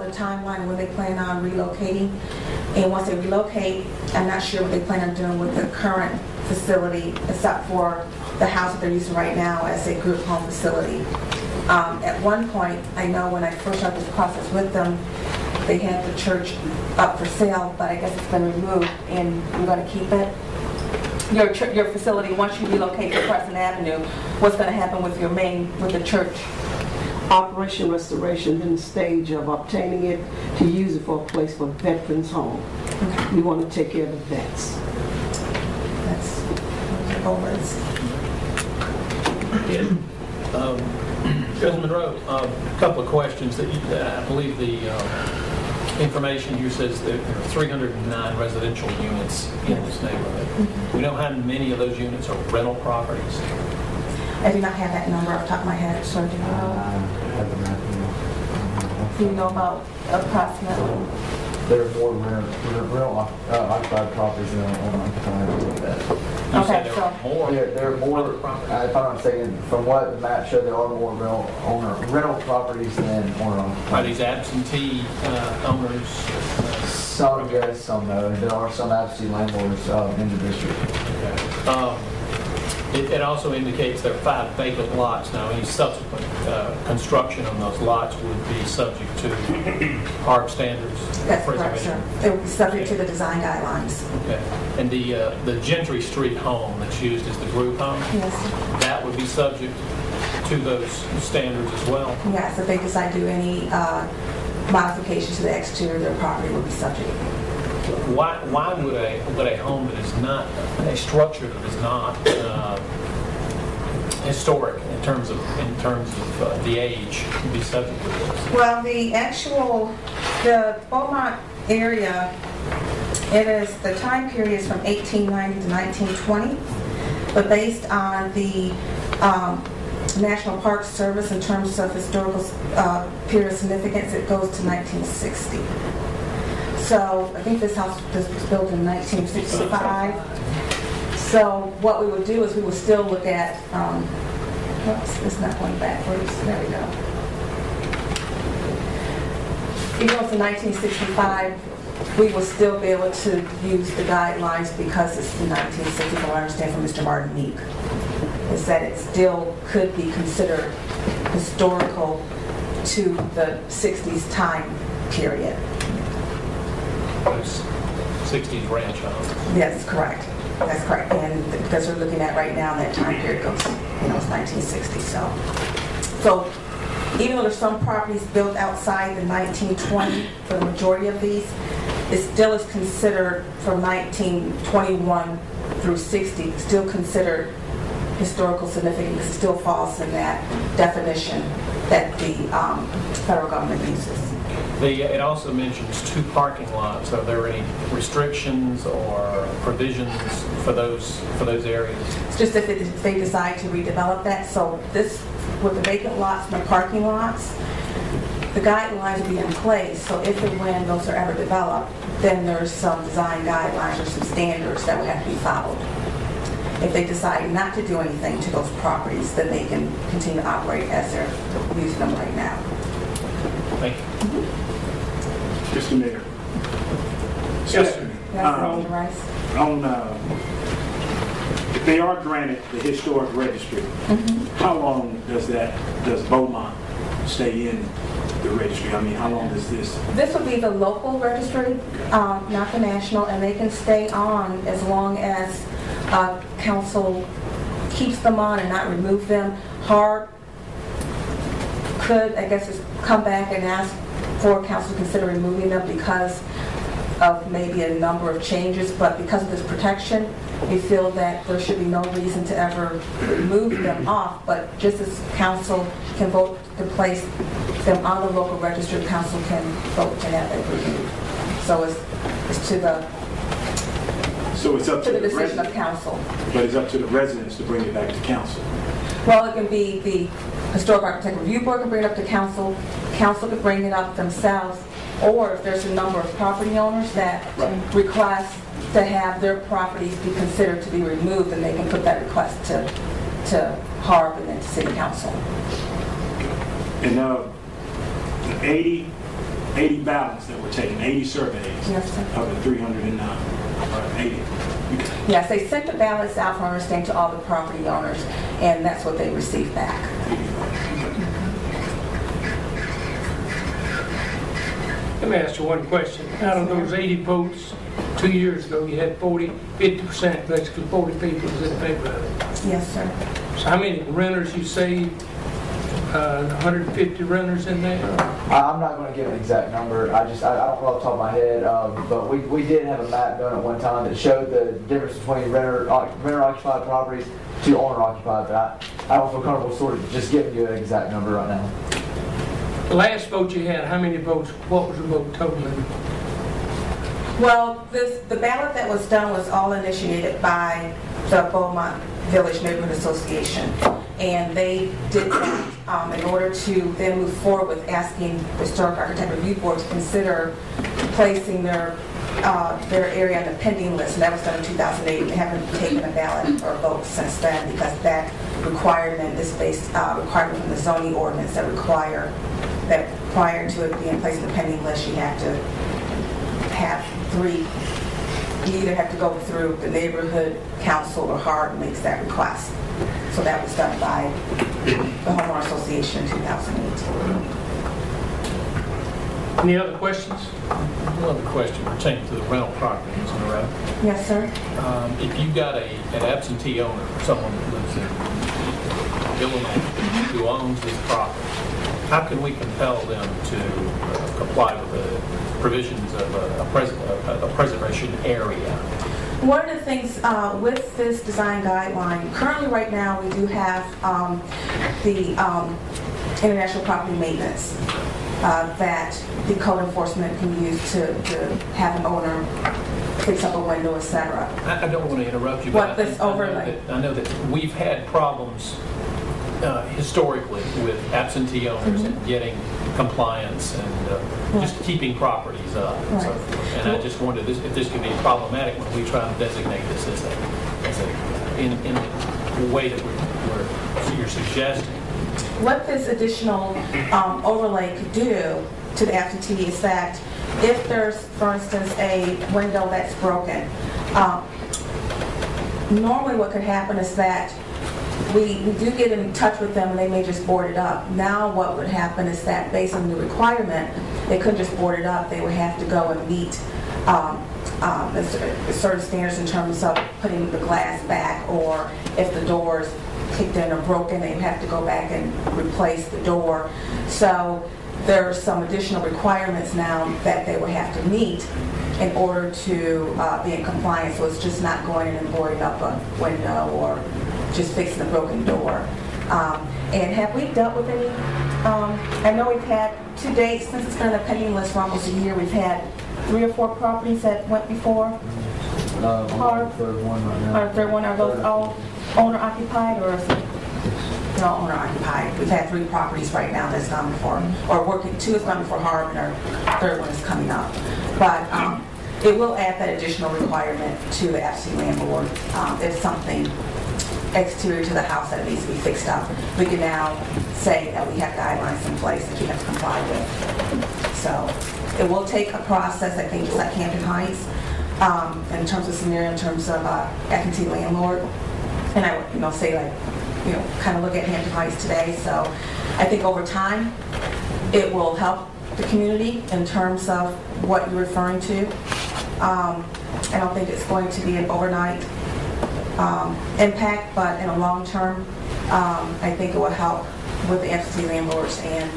the timeline when they plan on relocating. And once they relocate, I'm not sure what they plan on doing with the current facility, except for the house that they're using right now as a group home facility. At one point, I know when I first started this process with them, they had the church up for sale, but I guess it's been removed, and we're going to keep it. Your facility, once you relocate to Crescent Avenue, what's going to happen with the church? Operation Restoration in the stage of obtaining it to use it for a place for veterans home. Okay. We want to take care of the vets. That's always. Judge Monroe, a couple of questions that I believe the information here says that there are 309 residential units in this neighborhood. Mm-hmm. We know how many of those units are rental properties. I do not have that number off the top of my head, so do you know? Do you know about approximately? There are more rental occupied properties than unoccupied. Okay, so there are more. If I'm not mistaken, from what the map showed, there are more rental properties than owner-occupied. Are these absentee owners? Some yes, some no. And there are some absentee landlords in the district. Okay. It also indicates there are 5 vacant lots. Now, any subsequent construction on those lots would be subject to HARB standards. That's correct, sir. It would be subject to the design guidelines. Okay. And the Gentry Street home that's used as the group home? Yes. That would be subject to those standards as well? Yes, if they decide to do any modifications to the exterior of their property, would be subject. Why would a home that is not a structure that is not historic in terms of the age be subject to this? Well, the Beaumont area, the time period is from 1890 to 1920, but based on the National Park Service in terms of historical period of significance, it goes to 1960. So I think this house was built in 1965. So what we would do is we would still look at, oops, it's not going backwards. There we go. Even though it's in 1965, we will still be able to use the guidelines because it's in 1964. I understand from Mr. Martin Meek, is that it still could be considered historical to the 60s time period. 60s ranch homes. Yes, correct. That's correct. And because we're looking at right now, that time period goes, it's 1960. So even though there's some properties built outside the 1920 for the majority of these, it still is considered from 1921 through 60, still considered historical significance. It still falls in that definition that the federal government uses. It also mentions 2 parking lots. Are there any restrictions or provisions for those areas? It's just if they decide to redevelop that. So this, with the vacant lots and the parking lots, the guidelines will be in place. So if and when those are ever developed, then there's some design guidelines or some standards that would have to be followed. If they decide not to do anything to those properties, then they can continue to operate as they're using them right now. Thank you. Mr. Mayor. Yes, Mr. Rice. If they are granted the historic registry, how long does Beaumont stay in the registry? I mean, how long does this? This would be the local registry, not the national, and they can stay on as long as council keeps them on and not remove them. HARB could, I guess, come back and ask for council to consider removing them because of maybe a number of changes, but because of this protection, we feel that there should be no reason to ever remove them off, but just as council can vote to place them on the local register, council can vote to have it removed. So it's to the the decision of council. But it's up to the residents to bring it back to council. Well, it can be the Historic Architect Review Board can bring it up to council. Council could bring it up themselves, or if there's a number of property owners that request to have their properties be considered to be removed, then they can put that request to HARB and then to City Council. And 80 80 ballots that were taken, 80 surveys Yes, sir. of the 309. 80. Yes, they sent the ballots out, from understanding, to all the property owners, and that's what they received back. Let me ask you one question. Out of those 80 votes, 2 years ago, you had 50%, basically 40 people was in favor of it. Yes, sir. So how many renters you saved? 150 renters in there? I'm not going to give an exact number. I don't know off the top of my head, but we did have a map done at one time that showed the difference between renter-occupied properties to owner-occupied, but I don't feel comfortable sort of just giving you an exact number right now. The last vote you had, how many votes? What was the vote total? Well, the ballot that was done was all initiated by the Beaumont Village Neighborhood Association, and they did that in order to then move forward with asking the Historic Architect Review Board to consider placing their area on the pending list, and that was done in 2008. They haven't taken a ballot or a vote since then, because that requirement is based requirement from the zoning ordinance that require that prior to it being placed on the pending list, you have to have three. You either have to go through the neighborhood council or HARD makes that request. So that was done by the Homeowner Association in 2008. Any other questions? Another question pertaining to the rental property, Ms. Monroe. Yes, sir. If you've got an absentee owner, someone that lives in Illinois who owns this property, how can we compel them to comply with the provisions of a preservation area? One of the things with this design guideline, currently right now we do have the international property maintenance that the code enforcement can use to have an owner fix up a window, etc. I don't want to interrupt you, What but this overlay? I know that we've had problems historically with absentee owners and getting compliance and just keeping properties up and so forth. And I just wondered if this could be problematic when we try to designate this as in the way that you're suggesting. What this additional overlay could do to the absentee is that if there's, for instance, a window that's broken, normally what could happen is that we do get in touch with them and they may just board it up. Now what would happen is that based on the requirement, they couldn't just board it up. They would have to go and meet certain standards in terms of putting the glass back, or if the doors kicked in or broken, they would have to go back and replace the door. So there are some additional requirements now that they would have to meet in order to be in compliance. So it's just not going in and boarding up a window or just fixing a broken door. And have we dealt with any, I know we've had, to date, since it's been on the pending list for almost a year, we've had 3 or 4 properties that went before HARD. Third one right now. Our third one, are those all owner occupied, or is it? They're all owner occupied. We've had 3 properties right now that's gone before, or working, 2 has gone before HARD, and our third one is coming up. But it will add that additional requirement to the absentee landlord. If something exterior to the house that needs to be fixed up, we can now say that we have guidelines in place that you have to comply with. So it will take a process, I think, just like Hampton Heights, in terms of scenario, in terms of absentee landlord. And I would, say, like, kind of look at Hampton Heights today. So I think over time, it will help the community in terms of what you're referring to. I don't think it's going to be an overnight impact, but in a long term, I think it will help with the absentee landlords and